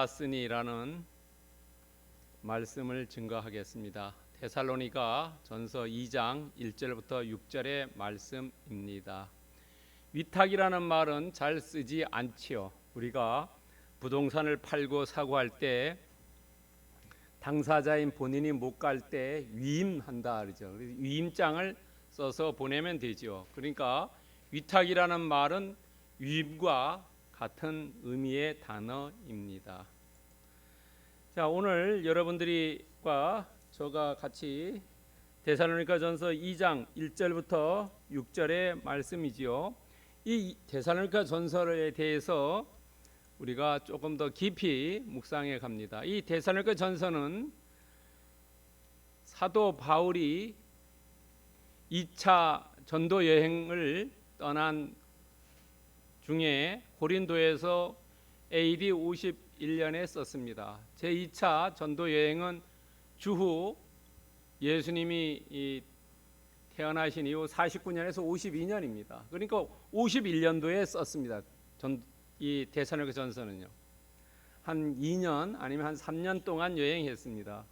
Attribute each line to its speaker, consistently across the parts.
Speaker 1: 쓰니라는 말씀을 증거하겠습니다. 데살로니가 전서 2장 1절부터 6절의 말씀입니다. 위탁이라는 말은 잘 쓰지 않지요. 우리가 부동산을 팔고 사고 할 때 당사자인 본인이 못 갈 때 위임한다 그러죠. 위임장을 써서 보내면 되죠. 그러니까 위탁이라는 말은 위임과 같은 의미의 단어입니다. 자, 오늘 여러분들과 저가 같이 데살로니가전서 2장 1절부터 6절의 말씀이지요. 이 데살로니가전서에 대해서 우리가 조금 더 깊이 묵상해 갑니다. 이 데살로니가전서는 사도 바울이 2차 전도 여행을 떠난 중에 고린도에서 AD 51년에 썼습니다. 제2차 전도 여행은 주후 예수님이 태어나신 이후 49년에서 52년입니다. 그러니까 51년도에 썼습니다. 이 데살로니가 전서는요. 한 2년 아니면 한 3년 동안 여행했습니다.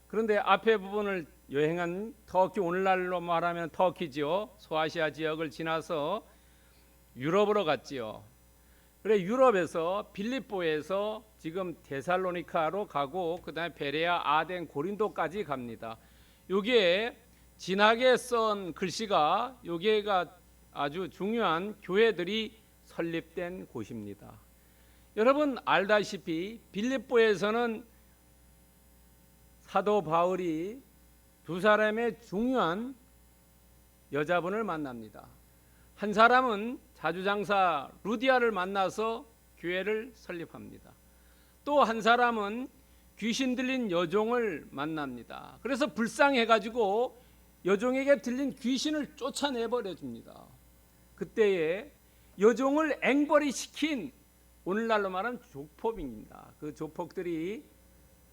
Speaker 1: 그런데 앞에 부분을 여행한 터키, 오늘날로 말하면 터키지요. 소아시아 지역을 지나서 유럽으로 갔지요. 그래 유럽에서 빌립보에서 지금 데살로니카로 가고 그다음에 베레아, 아덴, 고린도까지 갑니다. 여기에 진하게 쓴 글씨가 여기가 아주 중요한 교회들이 설립된 곳입니다. 여러분 알다시피 빌립보에서는 사도 바울이 두 사람의 중요한 여자분을 만납니다. 한 사람은 자주장사 루디아를 만나서 교회를 설립합니다. 또 한 사람은 귀신 들린 여종을 만납니다. 그래서 불쌍해가지고 여종에게 들린 귀신을 쫓아내버려 줍니다. 그때에 여종을 앵벌이 시킨 오늘날로 말하는 조폭입니다. 그 조폭들이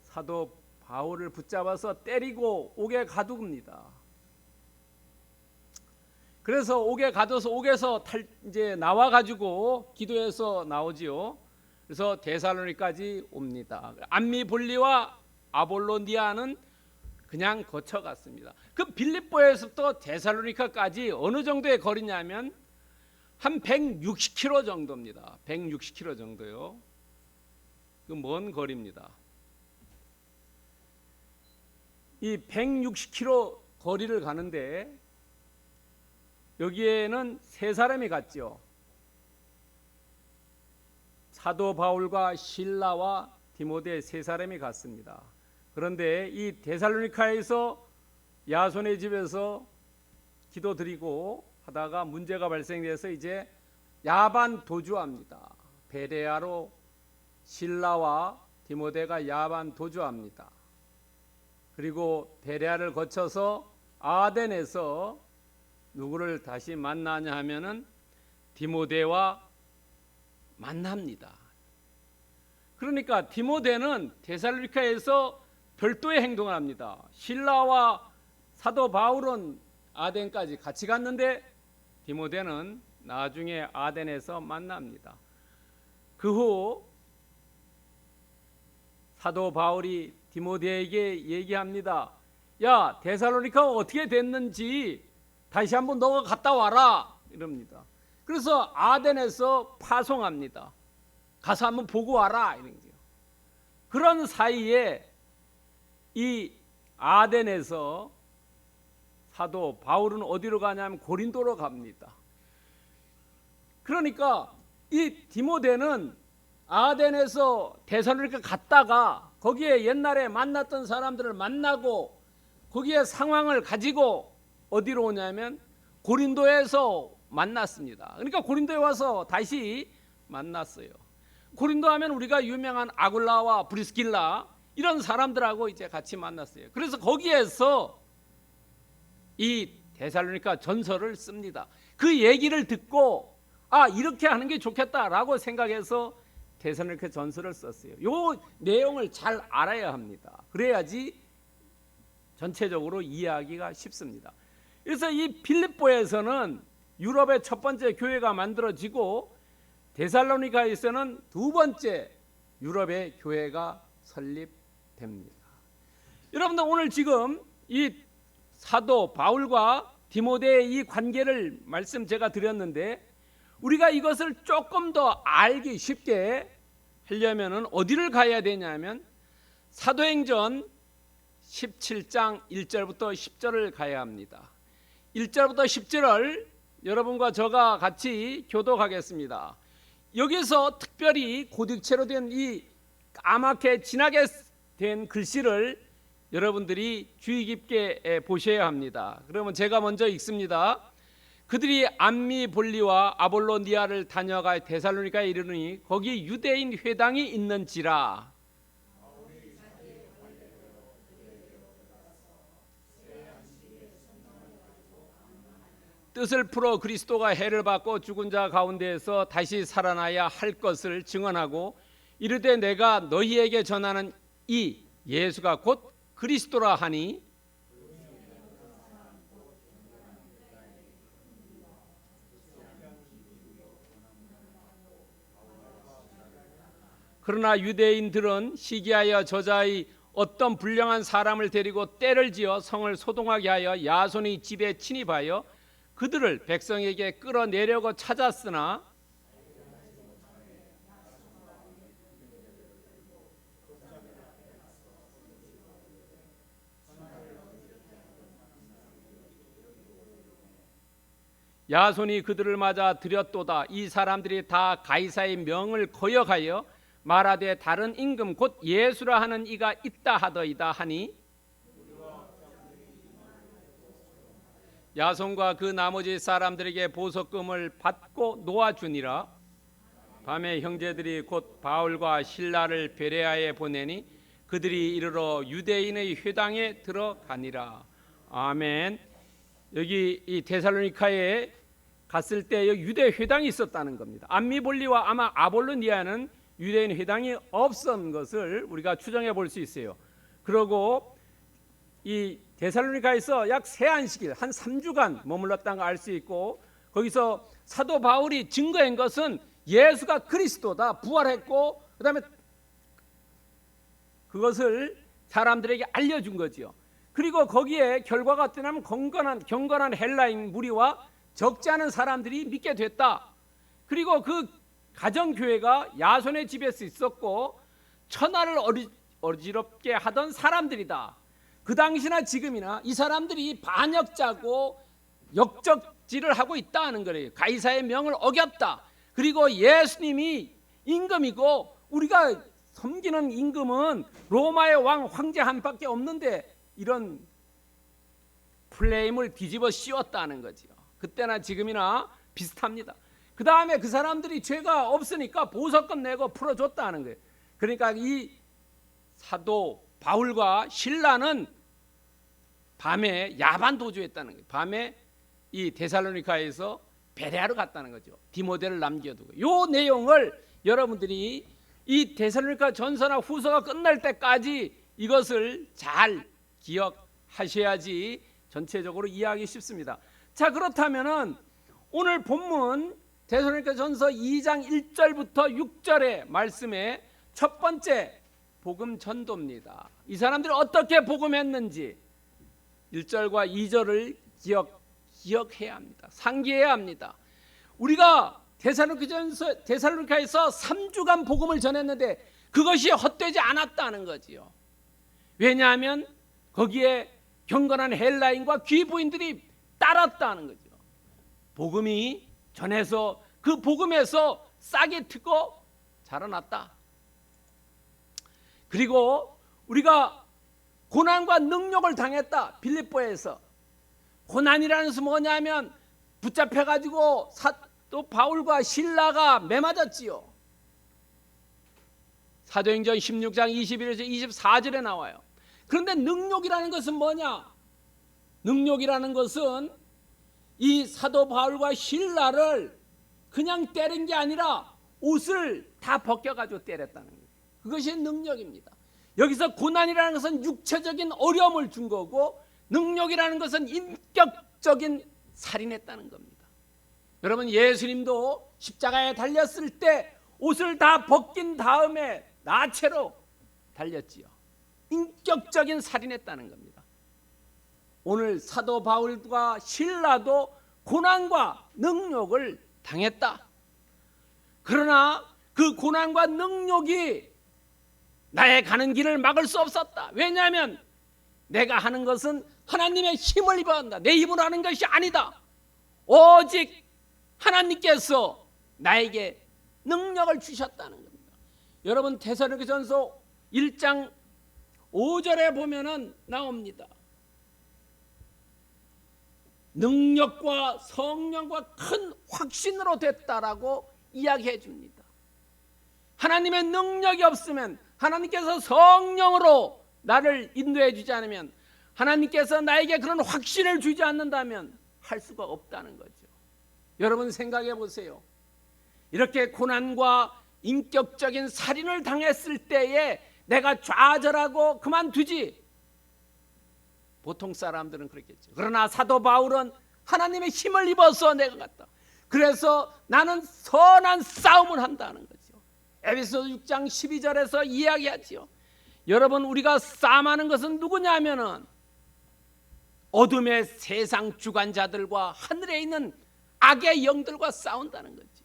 Speaker 1: 사도 바울을 붙잡아서 때리고 옥에 가둡니다. 그래서 옥에 가둬서 옥에서 이제 나와 가지고 기도해서 나오지요. 그래서 데살로니까지 옵니다. 암미볼리와 아볼로니아는 그냥 거쳐갔습니다. 그 빌립보에서부터 데살로니카까지 어느 정도의 거리냐면 한 160km 정도입니다. 160km 정도요. 그 먼 거리입니다. 이 160km 거리를 가는데 여기에는 세 사람이 갔죠. 사도 바울과 실라와 디모데 세 사람이 갔습니다. 그런데 이 데살로니카에서 야손의 집에서 기도드리고 하다가 문제가 발생돼서 이제 야반 도주합니다. 베레아로 실라와 디모데가 야반 도주합니다. 그리고 베레아를 거쳐서 아덴에서 누구를 다시 만나냐 하면은 디모데와 만납니다. 그러니까 디모데는 데살로니카에서 별도의 행동을 합니다. 실라와 사도 바울은 아덴까지 같이 갔는데 디모데는 나중에 아덴에서 만납니다. 그 후 사도 바울이 디모데에게 얘기합니다. 야, 데살로니카가 어떻게 됐는지 다시 한번 너가 갔다 와라 이럽니다. 그래서 아덴에서 파송합니다. 가서 한번 보고 와라 이런 거죠. 그런 사이에 이 아덴에서 사도 바울은 어디로 가냐면 고린도로 갑니다. 그러니까 이 디모데는 아덴에서 데살로니카 갔다가 거기에 옛날에 만났던 사람들을 만나고 거기에 상황을 가지고 어디로 오냐면 고린도에서 만났습니다. 그러니까 고린도에 와서 다시 만났어요. 고린도 하면 우리가 유명한 아굴라와 브리스길라 이런 사람들하고 이제 같이 만났어요. 그래서 거기에서 이 데살로니가 전서를 씁니다. 그 얘기를 듣고 이렇게 하는 게 좋겠다라고 생각해서 데살로니가 전서를 썼어요. 이 내용을 잘 알아야 합니다. 그래야지 전체적으로 이해하기가 쉽습니다. 그래서 이 빌립보에서는 유럽의 첫 번째 교회가 만들어지고 데살로니가에서는 두 번째 유럽의 교회가 설립됩니다. 여러분들 오늘 지금 이 사도 바울과 디모데의 이 관계를 말씀 제가 드렸는데 우리가 이것을 조금 더 알기 쉽게 하려면 어디를 가야 되냐면 사도행전 17장 1절부터 10절을 가야 합니다. 1절부터 10절을 여러분과 저가 같이 교독하겠습니다. 여기서 특별히 고딕체로 된 이 까맣게 진하게 된 글씨를 여러분들이 주의 깊게 보셔야 합니다. 그러면 제가 먼저 읽습니다. 그들이 암미볼리와 아볼로니아를 다녀가 데살로니가에 이르니 거기 유대인 회당이 있는지라. 뜻을 풀어 그리스도가 해를 받고 죽은 자 가운데에서 다시 살아나야 할 것을 증언하고 이르되 내가 너희에게 전하는 이 예수가 곧 그리스도라 하니 그러나 유대인들은 시기하여 저자의 어떤 불량한 사람을 데리고 때를 지어 성을 소동하게 하여 야손의 집에 침입하여 그들을 백성에게 끌어내려고 찾았으나 야손이 그들을 맞아 들였도다. 이 사람들이 다 가이사의 명을 거역하여 말하되 다른 임금 곧 예수라 하는 이가 있다 하더이다 하니 야손과 그 나머지 사람들에게 보석금을 받고 놓아주니라. 밤에 형제들이 곧 바울과 실라를 베레아에 보내니 그들이 이르러 유대인의 회당에 들어가니라. 아멘. 여기 이 데살로니카에 갔을 때 여기 유대 회당이 있었다는 겁니다. 암미볼리와 아마 아볼로니아는 유대인 회당이 없었던 것을 우리가 추정해 볼 수 있어요. 그리고 이 데살로니카에서 약 세안식일 한 3주간 머물렀다는 걸 알 수 있고 거기서 사도 바울이 증거한 것은 예수가 그리스도다 부활했고 그다음에 그것을 사람들에게 알려준 거지요. 그리고 거기에 결과가 어떠냐면 경건한 헬라인 무리와 적지 않은 사람들이 믿게 됐다. 그리고 그 가정교회가 야손의 집에서 있었고 천하를 어지럽게 하던 사람들이다. 그 당시나 지금이나 이 사람들이 반역자고 역적질을 하고 있다는 거예요. 가이사의 명을 어겼다. 그리고 예수님이 임금이고 우리가 섬기는 임금은 로마의 왕 황제 한 밖에 없는데 이런 플레임을 뒤집어 씌웠다는 거죠. 그때나 지금이나 비슷합니다. 그 다음에 그 사람들이 죄가 없으니까 보석금 내고 풀어줬다는 거예요. 그러니까 이 사도 바울과 실라는 밤에 야반 도주했다는 거예요. 밤에 이 데살로니카에서 베레아로 갔다는 거죠. 디모데를 남겨두고. 이 내용을 여러분들이 이 데살로니가 전서나 후서가 끝날 때까지 이것을 잘 기억하셔야지 전체적으로 이해하기 쉽습니다. 자, 그렇다면은 오늘 본문 데살로니가 전서 2장 1절부터 6절의 말씀의 첫 번째 복음 전도입니다. 이 사람들이 어떻게 복음했는지 1절과 2절을 기억해야 합니다. 상기해야 합니다. 우리가 데살로니가에서 3주간 복음을 전했는데 그것이 헛되지 않았다는 거지요. 왜냐하면 거기에 경건한 헬라인과 귀부인들이 따랐다는 거죠. 복음이 전해서 그 복음에서 싹이 트고 자라났다. 그리고 우리가 고난과 능력을 당했다. 빌립보에서. 고난이라는 것은 뭐냐면 붙잡혀가지고 또 바울과 실라가 매맞았지요. 사도행전 16장 21절에서 24절에 나와요. 그런데 능력이라는 것은 뭐냐? 능력이라는 것은 이 사도 바울과 실라를 그냥 때린 게 아니라 옷을 다 벗겨가지고 때렸다는 거예요. 그것이 능력입니다. 여기서 고난이라는 것은 육체적인 어려움을 준 거고 능력이라는 것은 인격적인 살인했다는 겁니다. 여러분 예수님도 십자가에 달렸을 때 옷을 다 벗긴 다음에 나체로 달렸지요. 인격적인 살인했다는 겁니다. 오늘 사도 바울과 실라도 고난과 능욕을 당했다. 그러나 그 고난과 능욕이 나의 가는 길을 막을 수 없었다. 왜냐하면 내가 하는 것은 하나님의 힘을 입어야 한다. 내 힘으로 하는 것이 아니다. 오직 하나님께서 나에게 능력을 주셨다는 겁니다. 여러분 데살로니가전서 1장 5절에 보면은 나옵니다. 능력과 성령과 큰 확신으로 됐다라고 이야기해 줍니다. 하나님의 능력이 없으면, 하나님께서 성령으로 나를 인도해 주지 않으면, 하나님께서 나에게 그런 확신을 주지 않는다면 할 수가 없다는 거죠. 여러분 생각해 보세요. 이렇게 고난과 인격적인 살인을 당했을 때에 내가 좌절하고 그만두지. 보통 사람들은 그렇겠죠. 그러나 사도 바울은 하나님의 힘을 입어서 내가 갔다. 그래서 나는 선한 싸움을 한다는 거죠. 에베소서 6장 12절에서 이야기하지요. 여러분 우리가 싸움하는 것은 누구냐면은 어둠의 세상 주관자들과 하늘에 있는 악의 영들과 싸운다는 거죠.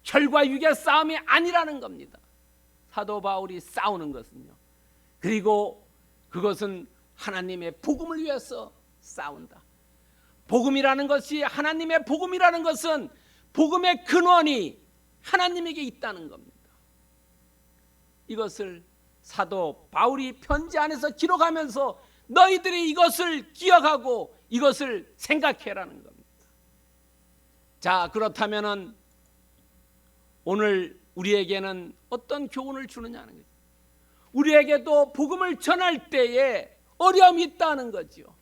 Speaker 1: 혈과 육의 싸움이 아니라는 겁니다. 사도 바울이 싸우는 것은요. 그리고 그것은 하나님의 복음을 위해서 싸운다. 복음이라는 것이, 하나님의 복음이라는 것은 복음의 근원이 하나님에게 있다는 겁니다. 이것을 사도 바울이 편지 안에서 기록하면서 너희들이 이것을 기억하고 이것을 생각해라는 겁니다. 자, 그렇다면은 오늘 우리에게는 어떤 교훈을 주느냐는 거죠. 우리에게도 복음을 전할 때에 어려움이 있다는 거죠.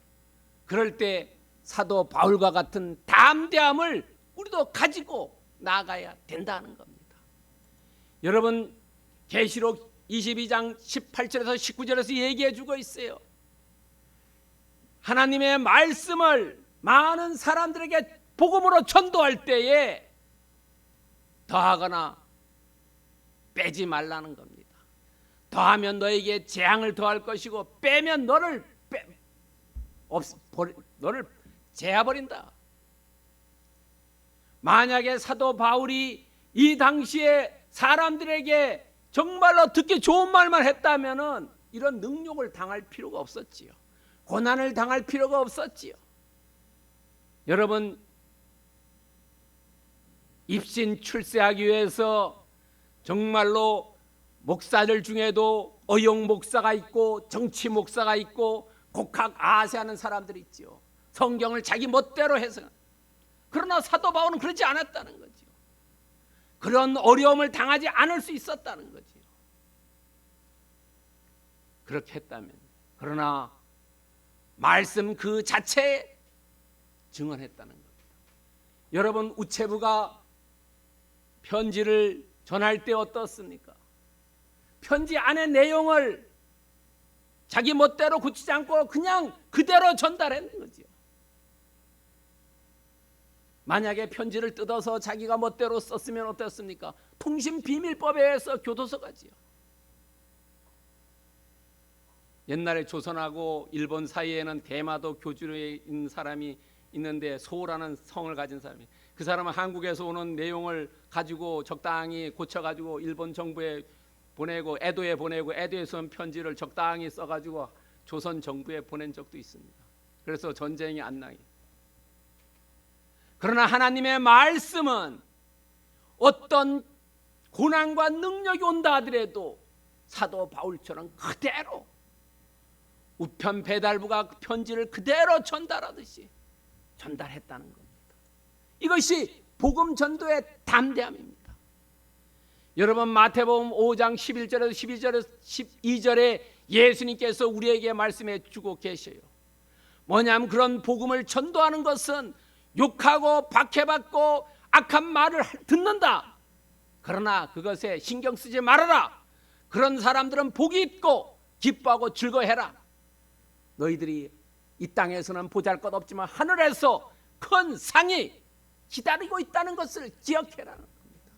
Speaker 1: 그럴 때 사도 바울과 같은 담대함을 우리도 가지고 나아가야 된다는 겁니다. 여러분 계시록 22장 18절에서 19절에서 얘기해 주고 있어요. 하나님의 말씀을 많은 사람들에게 복음으로 전도할 때에 더하거나 빼지 말라는 겁니다. 더하면 너에게 재앙을 더할 것이고 빼면 너를 제어버린다. 만약에 사도 바울이 이 당시에 사람들에게 정말로 듣기 좋은 말만 했다면은 이런 능욕을 당할 필요가 없었지요. 고난을 당할 필요가 없었지요. 여러분 입신 출세하기 위해서 정말로 목사들 중에도 어용 목사가 있고 정치 목사가 있고 곡학 아세하는 사람들이 있죠. 성경을 자기 멋대로 해서. 그러나 사도 바울은 그러지 않았다는 거죠. 그런 어려움을 당하지 않을 수 있었다는 거죠. 그렇게 했다면. 그러나 말씀 그 자체에 증언했다는 겁니다. 여러분 우체부가 편지를 전할 때 어떻습니까? 편지 안의 내용을 자기 멋대로 고치지 않고 그냥 그대로 전달하는 거죠. 만약에 편지를 뜯어서 자기가 멋대로 썼으면 어떻습니까? 통신비밀법에 의해서 교도소 가지요. 옛날에 조선하고 일본 사이에는 대마도 교주에 있는 사람이 있는데 소라는 성을 가진 사람이, 그 사람은 한국에서 오는 내용을 가지고 적당히 고쳐가지고 일본 정부에 보내고 에도에 보내고 에도에서 온 편지를 적당히 써가지고 조선 정부에 보낸 적도 있습니다. 그래서 전쟁이 안 나게. 그러나 하나님의 말씀은 어떤 고난과 능력이 온다 하더라도 사도 바울처럼 그대로 우편 배달부가 편지를 그대로 전달하듯이 전달했다는 겁니다. 이것이 복음 전도의 담대함입니다. 여러분 마태복음 5장 11절에서 12절에 예수님께서 우리에게 말씀해 주고 계셔요. 뭐냐면 그런 복음을 전도하는 것은 욕하고 박해받고 악한 말을 듣는다. 그러나 그것에 신경 쓰지 말아라. 그런 사람들은 복이 있고 기뻐하고 즐거워해라. 너희들이 이 땅에서는 보잘것없지만 하늘에서 큰 상이 기다리고 있다는 것을 기억해라는 겁니다.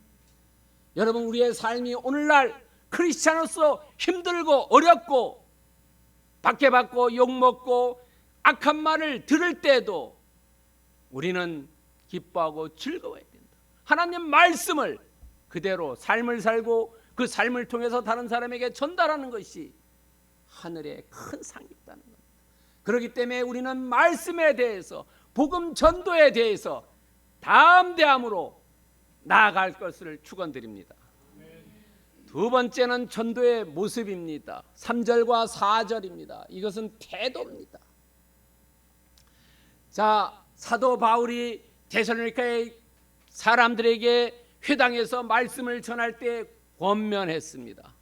Speaker 1: 여러분 우리의 삶이 오늘날 크리스찬으로서 힘들고 어렵고 박해받고 욕먹고 악한 말을 들을 때도 우리는 기뻐하고 즐거워야 된다. 하나님 말씀을 그대로 삶을 살고 그 삶을 통해서 다른 사람에게 전달하는 것이 하늘의 큰 상이 있다는 겁니다. 그렇기 때문에 우리는 말씀에 대해서, 복음 전도에 대해서 담대함으로 나아갈 것을 축원드립니다. 두 번째는 전도의 모습입니다. 3절과 4절입니다. 이것은 태도입니다. 자, 사도 바울이 데살로니가의 사람들에게 회당에서 말씀을 전할 때 권면했습니다.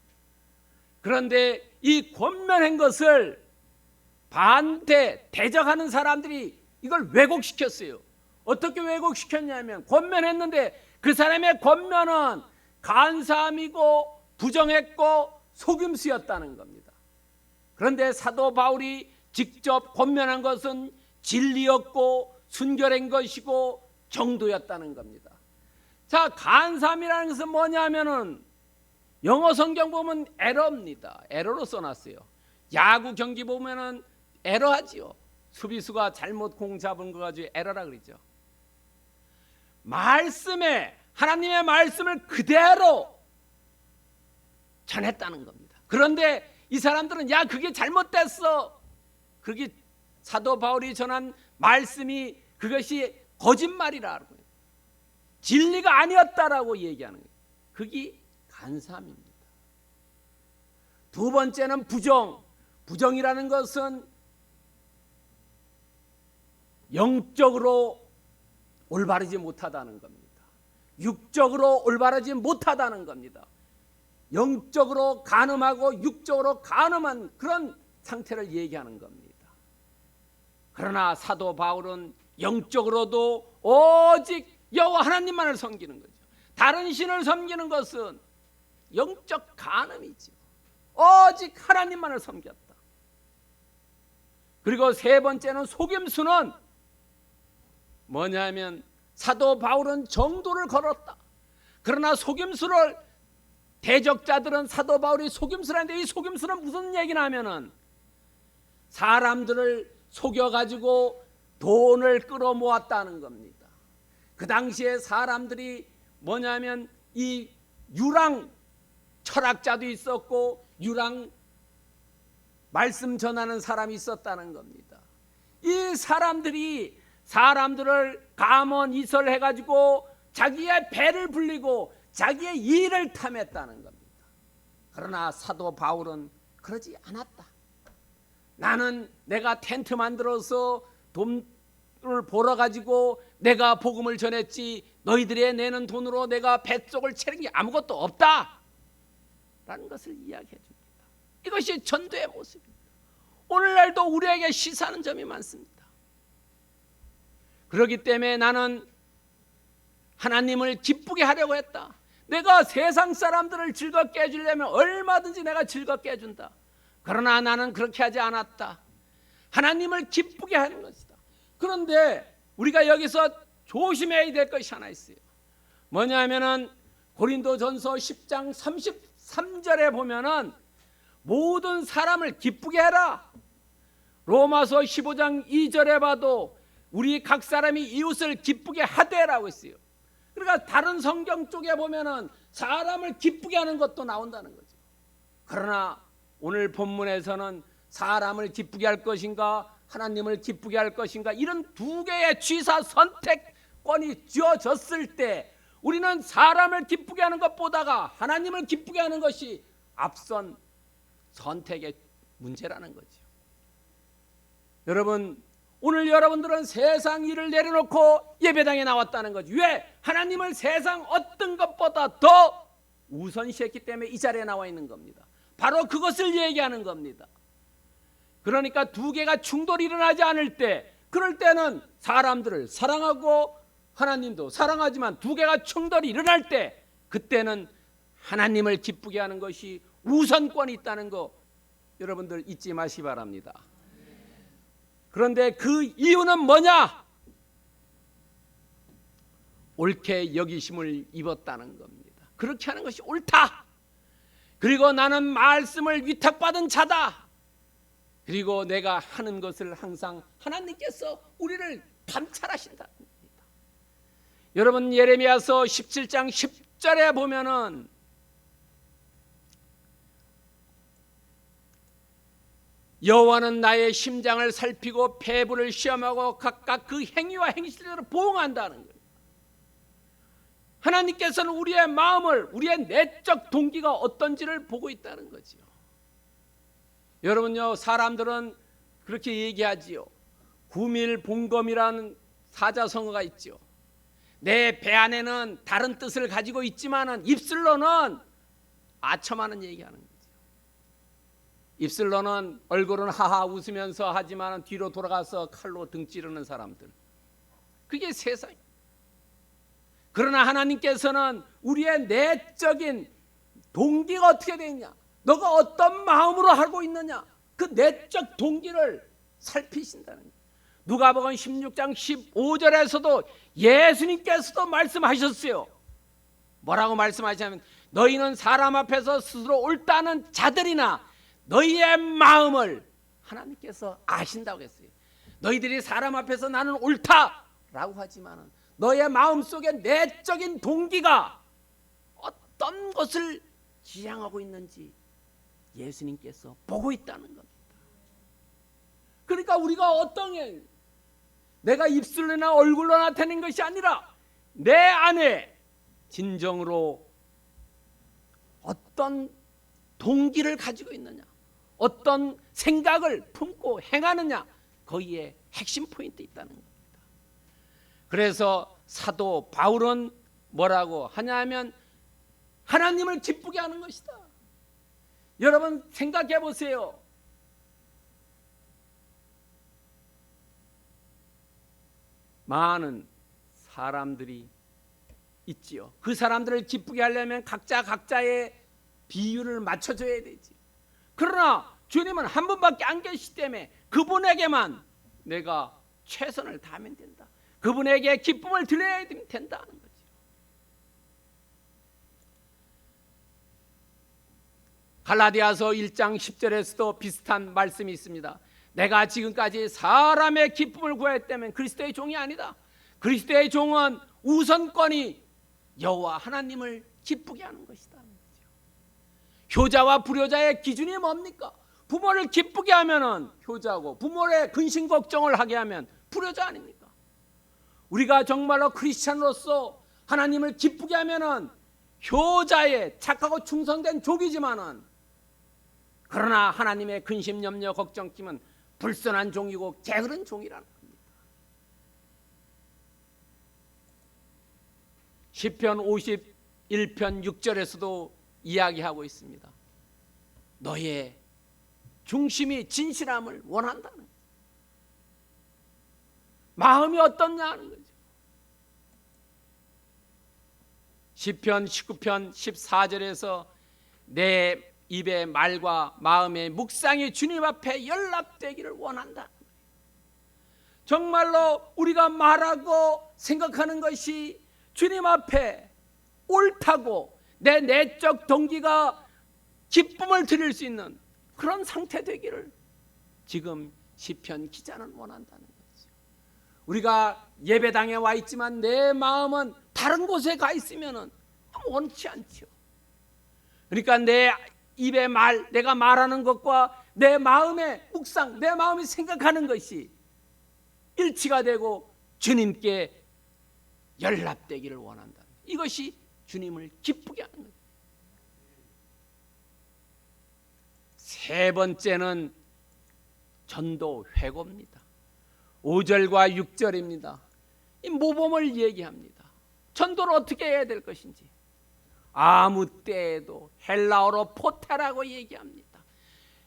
Speaker 1: 그런데 이 권면한 것을 대적하는 사람들이 이걸 왜곡시켰어요. 어떻게 왜곡시켰냐면, 권면했는데 그 사람의 권면은 간사함이고 부정했고 속임수였다는 겁니다. 그런데 사도 바울이 직접 권면한 것은 진리였고 순결한 것이고 정도였다는 겁니다. 자, 간사함이라는 것은 뭐냐면은 영어 성경 보면 에러입니다. 에러로 써놨어요. 야구 경기 보면은 에러하지요. 수비수가 잘못 공 잡은 거 가지고 에러라 그러죠. 하나님의 말씀을 그대로 전했다는 겁니다. 그런데 이 사람들은 야, 그게 잘못됐어. 그게 사도 바울이 전한 말씀이 그것이 거짓말이라고, 진리가 아니었다라고 얘기하는 거예요. 그게 간사함입니다. 두 번째는 부정이라는 것은 영적으로 올바르지 못하다는 겁니다. 육적으로 올바르지 못하다는 겁니다. 영적으로 간음하고 육적으로 간음한 그런 상태를 얘기하는 겁니다. 그러나 사도 바울은 영적으로도 오직 여호와 하나님만을 섬기는 거죠. 다른 신을 섬기는 것은 영적 간음이죠. 오직 하나님만을 섬겼다. 그리고 세 번째는 속임수는 뭐냐면, 사도 바울은 정도를 걸었다. 그러나 속임수를, 대적자들은 사도 바울이 속임수를 하는데, 이 속임수는 무슨 얘기나 하면은 사람들을 속여가지고 돈을 끌어모았다는 겁니다. 그 당시에 사람들이 뭐냐면 이 유랑 철학자도 있었고 유랑 말씀 전하는 사람이 있었다는 겁니다. 이 사람들이 사람들을 감언이설해가지고 자기의 배를 불리고 자기의 이를 탐했다는 겁니다. 그러나 사도 바울은 그러지 않았다. 나는 내가 텐트 만들어서 돈을 벌어가지고 내가 복음을 전했지, 너희들이 내는 돈으로 내가 뱃속을 채는 게 아무것도 없다 라는 것을 이야기해 줍니다. 이것이 전도의 모습입니다. 오늘날도 우리에게 시사하는 점이 많습니다. 그렇기 때문에 나는 하나님을 기쁘게 하려고 했다. 내가 세상 사람들을 즐겁게 해주려면 얼마든지 내가 즐겁게 해준다. 그러나 나는 그렇게 하지 않았다. 하나님을 기쁘게 하는 것이다. 그런데 우리가 여기서 조심해야 될 것이 하나 있어요. 뭐냐면은 고린도전서 10장 33절에 보면은 모든 사람을 기쁘게 해라. 로마서 15장 2절에 봐도 우리 각 사람이 이웃을 기쁘게 하되라고 했어요. 그러니까 다른 성경 쪽에 보면은 사람을 기쁘게 하는 것도 나온다는 거죠. 그러나 오늘 본문에서는 사람을 기쁘게 할 것인가 하나님을 기쁘게 할 것인가, 이런 두 개의 취사 선택권이 주어졌을 때 우리는 사람을 기쁘게 하는 것보다가 하나님을 기쁘게 하는 것이 앞선 선택의 문제라는 거죠. 여러분, 오늘 여러분들은 세상 일을 내려놓고 예배당에 나왔다는 거죠. 왜? 하나님을 세상 어떤 것보다 더 우선시했기 때문에 이 자리에 나와 있는 겁니다. 바로 그것을 얘기하는 겁니다. 그러니까 두 개가 충돌이 일어나지 않을 때, 그럴 때는 사람들을 사랑하고 하나님도 사랑하지만 두 개가 충돌이 일어날 때, 그때는 하나님을 기쁘게 하는 것이 우선권이 있다는 거 여러분들 잊지 마시기 바랍니다. 그런데 그 이유는 뭐냐? 옳게 여기심을 입었다는 겁니다. 그렇게 하는 것이 옳다. 그리고 나는 말씀을 위탁받은 자다. 그리고 내가 하는 것을 항상 하나님께서 우리를 감찰하신다. 여러분, 예레미야서 17장 10절에 보면은 여호와는 나의 심장을 살피고 폐부를 시험하고 각각 그 행위와 행실대로 보응한다는 거예요. 하나님께서는 우리의 마음을, 우리의 내적 동기가 어떤지를 보고 있다는 거죠. 여러분요, 사람들은 그렇게 얘기하지요. 구밀봉검이라는 사자성어가 있죠. 내 배 안에는 다른 뜻을 가지고 있지만은 입술로는 아첨하는 얘기하는 거죠. 입술로는 얼굴은 하하 웃으면서 하지만은 뒤로 돌아가서 칼로 등 찌르는 사람들. 그게 세상이에요. 그러나 하나님께서는 우리의 내적인 동기가 어떻게 되느냐, 너가 어떤 마음으로 하고 있느냐, 그 내적 동기를 살피신다는 거예요. 누가복음 16장 15절에서도 예수님께서도 말씀하셨어요. 뭐라고 말씀하시냐면 너희는 사람 앞에서 스스로 옳다는 자들이나 너희의 마음을 하나님께서 아신다고 했어요. 너희들이 사람 앞에서 나는 옳다라고 하지만 너의 마음속에 내적인 동기가 어떤 것을 지향하고 있는지 예수님께서 보고 있다는 겁니다. 그러니까 우리가 어떤 게 내가 입술로나 얼굴로 나타내는 것이 아니라 내 안에 진정으로 어떤 동기를 가지고 있느냐, 어떤 생각을 품고 행하느냐, 거기에 핵심 포인트 있다는 겁니다. 그래서 사도 바울은 뭐라고 하냐면 하나님을 기쁘게 하는 것이다. 여러분 생각해 보세요. 많은 사람들이 있지요. 그 사람들을 기쁘게 하려면 각자 각자의 비율을 맞춰줘야 되지. 그러나 주님은 한 분밖에 안 계시기 때문에 그분에게만 내가 최선을 다하면 된다. 그분에게 기쁨을 드려야 된다는 거죠. 갈라디아서 1장 10절에서도 비슷한 말씀이 있습니다. 내가 지금까지 사람의 기쁨을 구했다면 그리스도의 종이 아니다. 그리스도의 종은 우선권이 여호와 하나님을 기쁘게 하는 것이다. 효자와 불효자의 기준이 뭡니까? 부모를 기쁘게 하면은 효자고 부모의 근심 걱정을 하게 하면 불효자 아닙니까? 우리가 정말로 크리스찬으로서 하나님을 기쁘게 하면은 효자의 착하고 충성된 종이지만은 그러나 하나님의 근심 염려 걱정 끼면 불순한 종이고 게으른 종이라는 겁니다. 시편 51편 6절에서도 이야기하고 있습니다. 너의 중심이 진실함을 원한다는 거죠. 마음이 어떻냐 하는 거죠. 시편 19편 14절에서 내 입의 말과 마음의 묵상이 주님 앞에 연락되기를 원한다. 정말로 우리가 말하고 생각하는 것이 주님 앞에 옳다고 내 내적 동기가 기쁨을 드릴 수 있는 그런 상태 되기를 지금 시편 기자는 원한다는 거죠. 우리가 예배당에 와 있지만 내 마음은 다른 곳에 가 있으면 원치 않죠. 그러니까 내 입의 말, 내가 말하는 것과 내 마음의 묵상, 내 마음이 생각하는 것이 일치가 되고 주님께 연락되기를 원한다. 이것이 주님을 기쁘게 하는 거예요. 세 번째는 전도 회고입니다. 5절과 6절입니다. 이 모범을 얘기합니다. 전도를 어떻게 해야 될 것인지. 아무 때에도 헬라어로 포테라고 얘기합니다.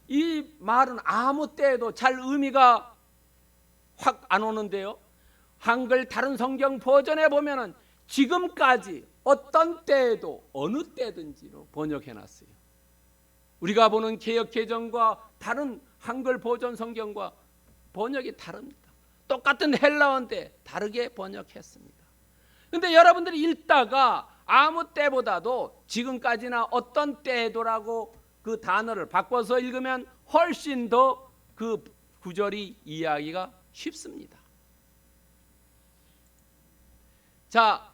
Speaker 1: 이 말은 아무 때에도 잘 의미가 확 안 오는데요. 한글 다른 성경 버전에 보면은 지금까지 어떤 때에도 어느 때든지로 번역해놨어요. 우리가 보는 개역개정과 다른 한글 버전 성경과 번역이 다릅니다. 똑같은 헬라어인데 다르게 번역했습니다. 그런데 여러분들이 읽다가 아무 때보다도 지금까지나 어떤 때에도라고 그 단어를 바꿔서 읽으면 훨씬 더 그 구절이 이해하기가 쉽습니다. 자,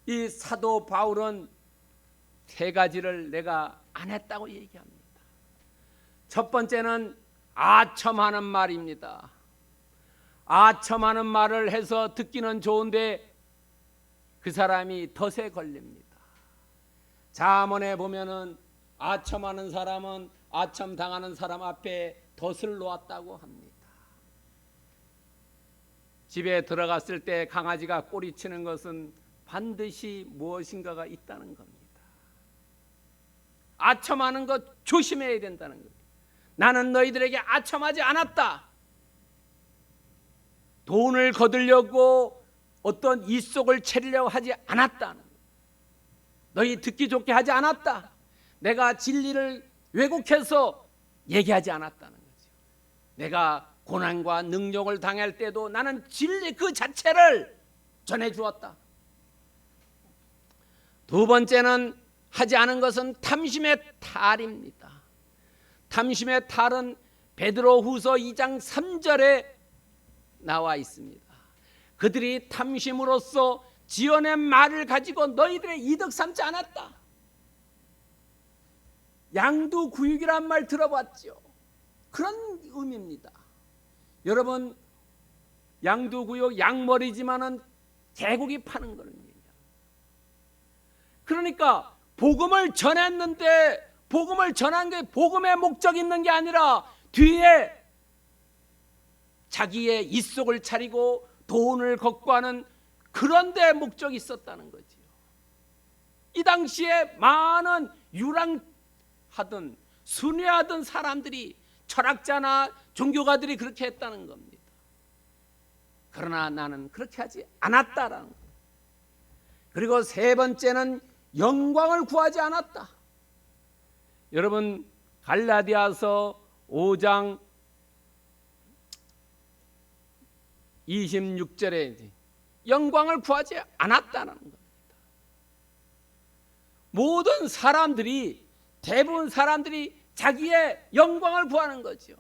Speaker 1: 이 사도 바울은 세 가지를 내가 안 했다고 얘기합니다. 첫 번째는 아첨하는 말입니다. 아첨하는 말을 해서 듣기는 좋은데 그 사람이 덫에 걸립니다. 잠언에 보면은 아첨하는 사람은 아첨 당하는 사람 앞에 덫을 놓았다고 합니다. 집에 들어갔을 때 강아지가 꼬리치는 것은 반드시 무엇인가가 있다는 겁니다. 아첨하는 것 조심해야 된다는 겁니다. 나는 너희들에게 아첨하지 않았다. 돈을 거두려고 어떤 이속을 차리려고 하지 않았다는 거예요. 너희 듣기 좋게 하지 않았다. 내가 진리를 왜곡해서 얘기하지 않았다는 거죠. 내가 고난과 능력을 당할 때도 나는 진리 그 자체를 전해주었다. 두 번째는 하지 않은 것은 탐심의 탈입니다. 탐심의 탈은 베드로후서 2장 3절에 나와 있습니다. 그들이 탐심으로써 지어낸 말을 가지고 너희들의 이득 삼지 않았다. 양두구육이란 말 들어봤죠? 그런 의미입니다. 여러분, 양두구육 양머리지만은 개고기 파는 거예요. 그러니까 복음을 전했는데 복음을 전한 게 복음의 목적이 있는 게 아니라 뒤에 자기의 입속을 차리고 돈을 걷고하는 그런 데 목적이 있었다는 거지요. 이 당시에 많은 유랑하던 순회하던 사람들이 철학자나 종교가들이 그렇게 했다는 겁니다. 그러나 나는 그렇게 하지 않았다라는 거예요. 그리고 세 번째는 영광을 구하지 않았다. 여러분, 갈라디아서 5장 26절에 영광을 구하지 않았다는 겁니다. 모든 사람들이, 대부분 사람들이 자기의 영광을 구하는 거죠.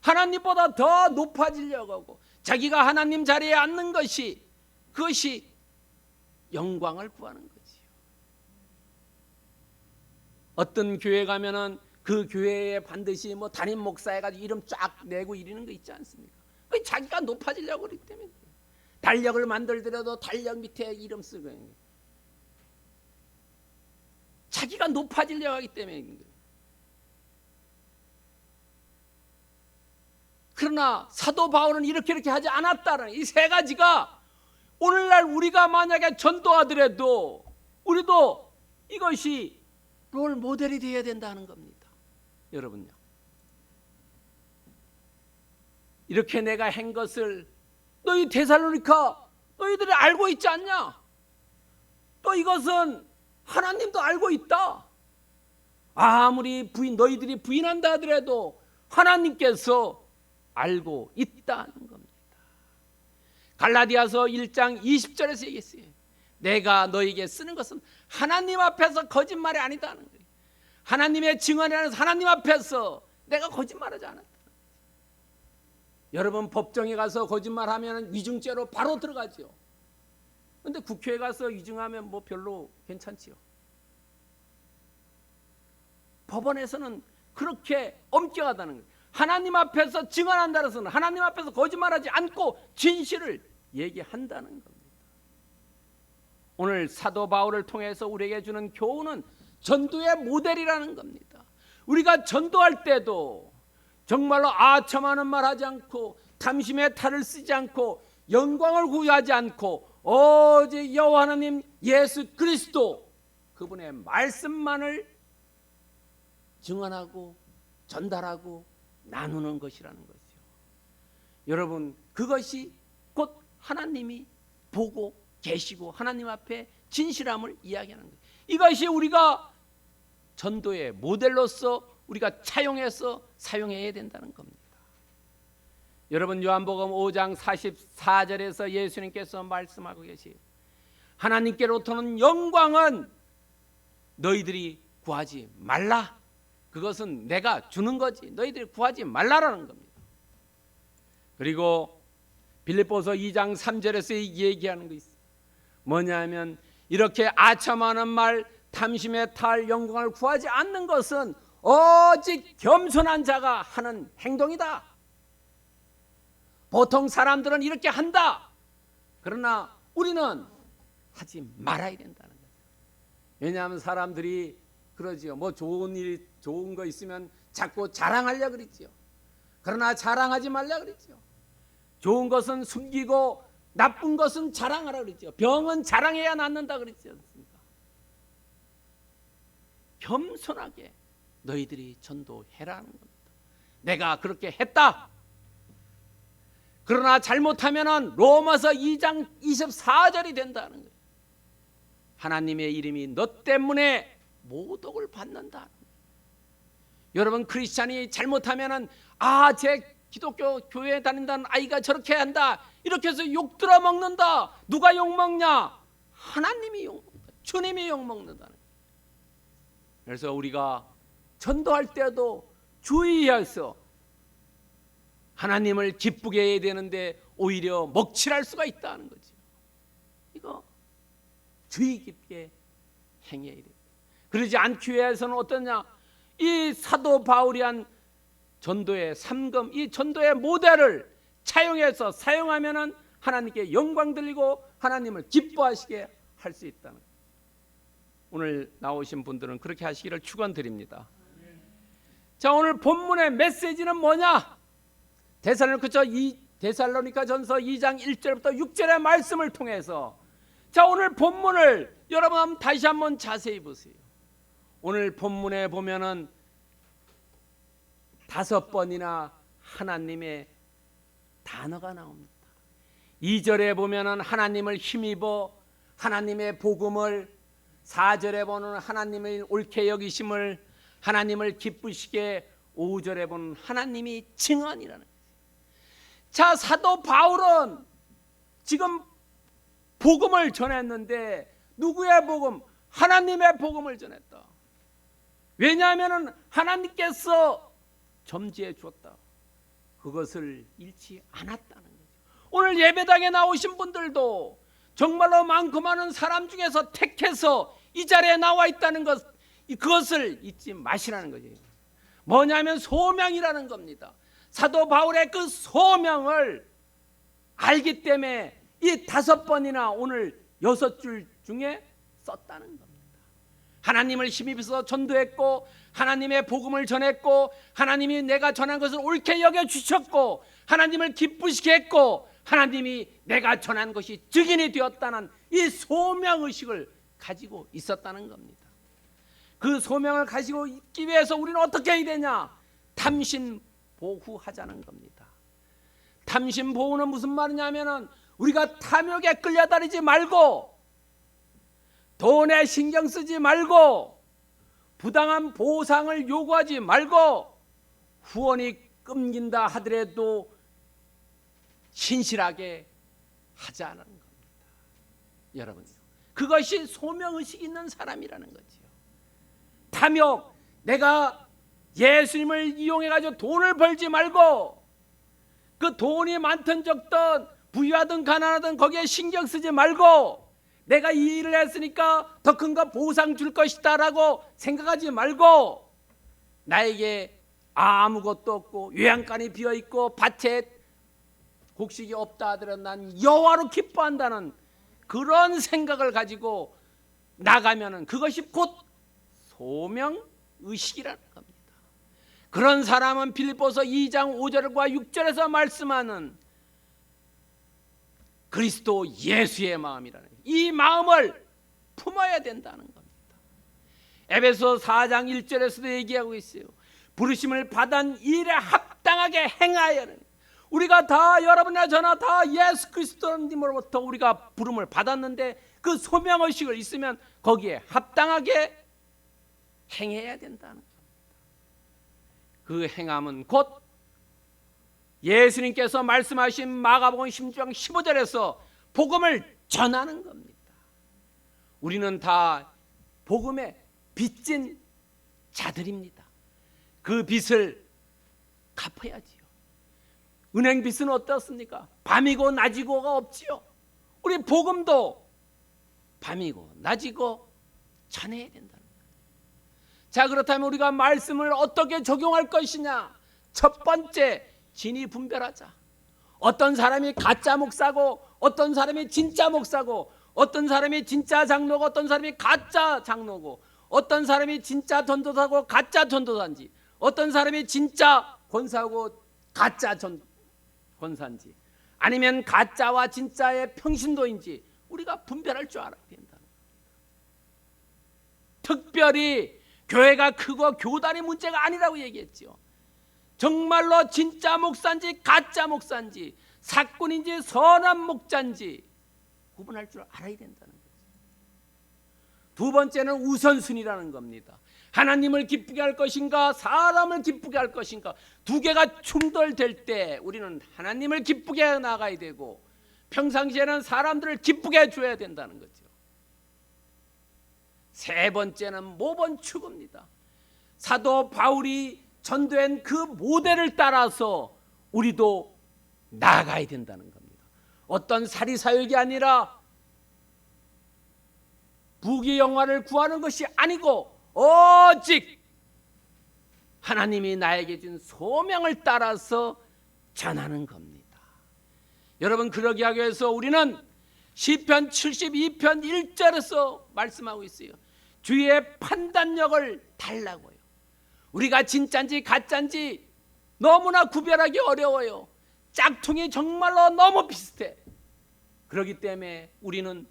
Speaker 1: 하나님보다 더 높아지려고 하고 자기가 하나님 자리에 앉는 것이, 그것이 영광을 구하는 거지요. 어떤 교회 가면은 그 교회에 반드시 뭐 담임 목사 해가지고 이름 쫙 내고 이러는 거 있지 않습니까? 그 자기가 높아지려고 그러기 때문에. 달력을 만들더라도 달력 밑에 이름 쓰고 자기가 높아지려고 하기 때문에. 그러나 사도 바울은 이렇게 하지 않았다는 이 세 가지가 오늘날 우리가 만약에 전도하더라도 우리도 이것이 롤 모델이 되어야 된다는 겁니다. 여러분요, 이렇게 내가 한 것을 너희 데살로니가 너희들이 알고 있지 않냐? 또 이것은 하나님도 알고 있다. 아무리 너희들이 부인한다 하더라도 하나님께서 알고 있다는 겁니다. 갈라디아서 1장 20절에서 얘기했어요. 내가 너에게 쓰는 것은 하나님 앞에서 거짓말이 아니다는 거예요. 하나님의 증언이라는 하나님 앞에서 내가 거짓말하지 않았다. 여러분, 법정에 가서 거짓말하면 위증죄로 바로 들어가죠. 그런데 국회에 가서 위증하면 뭐 별로 괜찮지요. 법원에서는 그렇게 엄격하다는 거예요. 하나님 앞에서 증언한다는 것은 하나님 앞에서 거짓말하지 않고 진실을 얘기한다는 겁니다. 오늘 사도 바울을 통해서 우리에게 주는 교훈은 전도의 모델이라는 겁니다. 우리가 전도할 때도 정말로 아첨하는 말 하지 않고 탐심의 탈을 쓰지 않고 영광을 구하지 않고 오직 여호와 하나님 예수 그리스도 그분의 말씀만을 증언하고 전달하고 나누는 것이라는 거죠. 여러분, 그것이 곧 하나님이 보고 계시고 하나님 앞에 진실함을 이야기하는 거예요. 이것이 우리가 전도의 모델로서 우리가 차용해서 사용해야 된다는 겁니다. 여러분, 요한복음 5장 44절에서 예수님께서 말씀하고 계시요 하나님께로부터는 영광은 너희들이 구하지 말라. 그것은 내가 주는 거지. 너희들이 구하지 말라라는 겁니다. 그리고 빌립보서 2장 3절에서 얘기하는 거 있어요. 뭐냐면 이렇게 아첨하는 말, 탐심에 탈 영광을 구하지 않는 것은 오직 겸손한 자가 하는 행동이다. 보통 사람들은 이렇게 한다. 그러나 우리는 하지 말아야 된다는 거죠. 왜냐하면 사람들이 그러지요. 뭐 좋은 거 있으면 자꾸 자랑하려고 그러지요. 그러나 자랑하지 말라 그러지요. 좋은 것은 숨기고 나쁜 것은 자랑하라 그러지요. 병은 자랑해야 낫는다 그러지 않습니까? 겸손하게 너희들이 전도해라는 겁니다. 내가 그렇게 했다. 그러나 잘못하면은 로마서 2장 24절이 된다는 거예요. 하나님의 이름이 너 때문에 모독을 받는다. 여러분 크리스찬이 잘못하면은 제 기독교 교회에 다닌다는 아이가 저렇게 한다. 이렇게 해서 욕 들어 먹는다. 누가 욕 먹냐? 하나님이 욕 먹는다. 주님이 욕 먹는다는 거예요. 그래서 우리가 전도할 때도 주의해서 하나님을 기쁘게 해야 되는데 오히려 먹칠할 수가 있다는 거죠. 이거 주의 깊게 행해야 됩니다. 그러지 않기 위해서는 어떠냐? 이 사도 바울이 한 전도의 삼금, 이 전도의 모델을 차용해서 사용하면은 하나님께 영광 돌리고 하나님을 기뻐하시게 할 수 있다는 거예요. 오늘 나오신 분들은 그렇게 하시기를 축원드립니다. 자, 오늘 본문의 메시지는 뭐냐? 데살로니가 전서 2장 1절부터 6절의 말씀을 통해서 자, 오늘 본문을 여러분 다시 한번 자세히 보세요. 오늘 본문에 보면은 5번이나 하나님의 단어가 나옵니다. 2절에 보면은 하나님을 힘입어 하나님의 복음을, 4절에 보는 하나님의 옳게 여기심을, 하나님을 기쁘시게, 5절에 보는 하나님이 증언이라는 거예요. 자, 사도 바울은 지금 복음을 전했는데 누구의 복음? 하나님의 복음을 전했다. 왜냐하면 하나님께서 점지해 주었다. 그것을 잃지 않았다는 거죠. 오늘 예배당에 나오신 분들도 정말로 많고 많은 사람 중에서 택해서 이 자리에 나와 있다는 것, 그것을 잊지 마시라는 거죠. 뭐냐면 소명이라는 겁니다. 사도 바울의 그 소명을 알기 때문에 이 5번이나 오늘 6줄 중에 썼다는 겁니다. 하나님을 힘입어서 전도했고, 하나님의 복음을 전했고, 하나님이 내가 전한 것을 옳게 여겨주셨고, 하나님을 기쁘시게 했고, 하나님이 내가 전한 것이 증인이 되었다는 이 소명의식을 가지고 있었다는 겁니다. 그 소명을 가지고 있기 위해서 우리는 어떻게 해야 되냐? 탐심보후하자는 겁니다. 탐심보후는 무슨 말이냐면은 우리가 탐욕에 끌려다니지 말고, 돈에 신경 쓰지 말고, 부당한 보상을 요구하지 말고, 후원이 끊긴다 하더라도 신실하게 하자는 겁니다. 여러분, 그것이 소명의식 있는 사람이라는 거지요. 탐욕, 내가 예수님을 이용해가지고 돈을 벌지 말고, 그 돈이 많든 적든 부유하든 가난하든 거기에 신경 쓰지 말고, 내가 이 일을 했으니까 더 큰 거 보상 줄 것이다 라고 생각하지 말고, 나에게 아무것도 없고 요양간이 비어있고 밭에 곡식이 없다 하더라도 난 여호와로 기뻐한다는 그런 생각을 가지고 나가면은 그것이 곧 소명의식이라는 겁니다. 그런 사람은 빌립보서 2장 5절과 6절에서 말씀하는 그리스도 예수의 마음이라는 이 마음을 품어야 된다는 겁니다. 에베소 4장 1절에서도 얘기하고 있어요. 부르심을 받은 일에 합당하게 행하여는, 우리가 다, 여러분이나 저나 다 예수 그리스도님으로부터 우리가 부름을 받았는데 그 소명의식을 있으면 거기에 합당하게 행해야 된다는 겁니다. 그 행함은 곧 예수님께서 말씀하신 마가복음 16장 15절에서 복음을 전하는 겁니다. 우리는 다 복음에 빚진 자들입니다. 그 빚을 갚아야지요. 은행 빚은 어떻습니까? 밤이고 낮이고가 없지요. 우리 복음도 밤이고 낮이고 전해야 된다는 거예요. 자, 그렇다면 우리가 말씀을 어떻게 적용할 것이냐? 첫 번째, 진위 분별하자. 어떤 사람이 가짜 목사고 어떤 사람이 진짜 목사고 어떤 사람이 진짜 장로고 어떤 사람이 가짜 장로고 어떤 사람이 진짜 전도사고 가짜 전도사인지 어떤 사람이 진짜 권사고 가짜 권사인지 아니면 가짜와 진짜의 평신도인지 우리가 분별할 줄 알아야 된다. 특별히 교회가 크고 교단의 문제가 아니라고 얘기했죠. 정말로 진짜 목사인지 가짜 목사인지 사꾼인지 선한 목자인지 구분할 줄 알아야 된다는 거죠. 두 번째는 우선순위라는 겁니다. 하나님을 기쁘게 할 것인가 사람을 기쁘게 할 것인가, 두 개가 충돌될 때 우리는 하나님을 기쁘게 나가야 되고 평상시에는 사람들을 기쁘게 해줘야 된다는 거죠. 세 번째는 모범 추구입니다. 사도 바울이 전도한 그 모델을 따라서 우리도 나아가야 된다는 겁니다. 어떤 사리사욕이 아니라 부귀 영화를 구하는 것이 아니고 오직 하나님이 나에게 준 소명을 따라서 전하는 겁니다. 여러분, 그러기 하기 위해서 우리는 시편 72편 1절에서 말씀하고 있어요. 주의 판단력을 달라고요. 우리가 진짜인지 가짜인지 너무나 구별하기 어려워요. 짝퉁이 정말로 너무 비슷해. 그렇기 때문에 우리는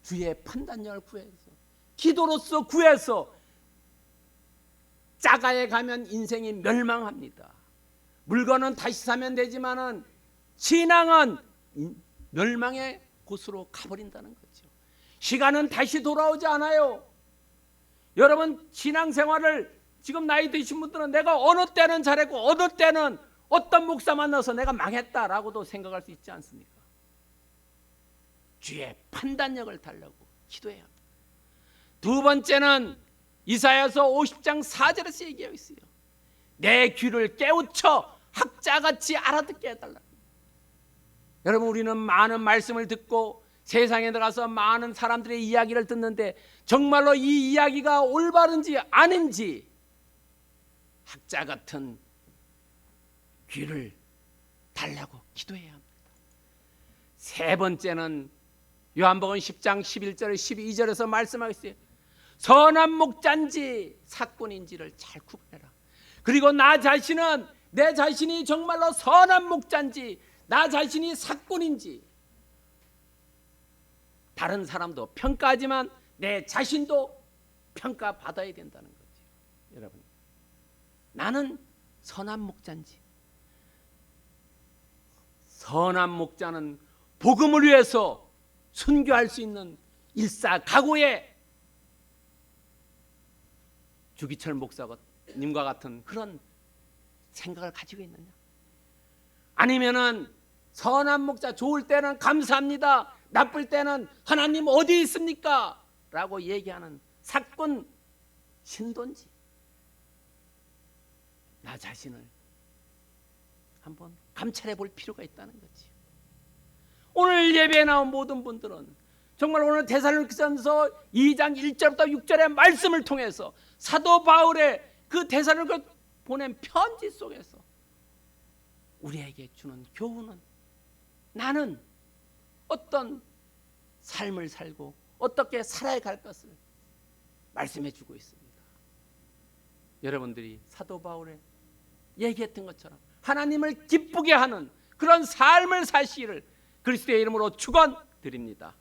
Speaker 1: 주의 판단력을 구해서 기도로서 구해서 짜가에 가면 인생이 멸망합니다. 물건은 다시 사면 되지만은 신앙은 멸망의 곳으로 가버린다는 거죠. 시간은 다시 돌아오지 않아요. 여러분, 신앙생활을 지금 나이 드신 분들은 내가 어느 때는 잘했고 어느 때는 어떤 목사 만나서 내가 망했다라고도 생각할 수 있지 않습니까? 주의 판단력을 달라고 기도해야 합니다. 두 번째는 이사야서 50장 4절에서 얘기하고 있어요. 내 귀를 깨우쳐 학자같이 알아듣게 해달라. 여러분, 우리는 많은 말씀을 듣고 세상에 들어가서 많은 사람들의 이야기를 듣는데 정말로 이 이야기가 올바른지 아닌지 학자 같은 귀를 달라고 기도해야 합니다. 세 번째는 요한복음 10장 11절 12절에서 말씀하고 있어요. 선한 목자인지 사꾼인지를 잘 구분해라. 그리고 나 자신은 내 자신이 정말로 선한 목자인지 나 자신이 사꾼인지 다른 사람도 평가하지만 내 자신도 평가받아야 된다는 거죠. 여러분, 나는 선한 목자인지. 선한 목자는 복음을 위해서 순교할 수 있는 일사각오의 주기철 목사님과 같은 그런 생각을 가지고 있느냐? 아니면은 선한 목자, 좋을 때는 감사합니다, 나쁠 때는 하나님 어디 있습니까? 라고 얘기하는 사꾼 신도인지 나 자신을 한번 감찰해 볼 필요가 있다는 거지. 오늘 예배에 나온 모든 분들은 정말 오늘 데살로니가서 2장 1절부터 6절의 말씀을 통해서 사도 바울의 그 데살로니가 보낸 편지 속에서 우리에게 주는 교훈은 나는 어떤 삶을 살고 어떻게 살아야 할 것을 말씀해 주고 있습니다. 여러분들이 사도 바울의 얘기했던 것처럼 하나님을 기쁘게 하는 그런 삶을 사시기를 그리스도의 이름으로 축원드립니다.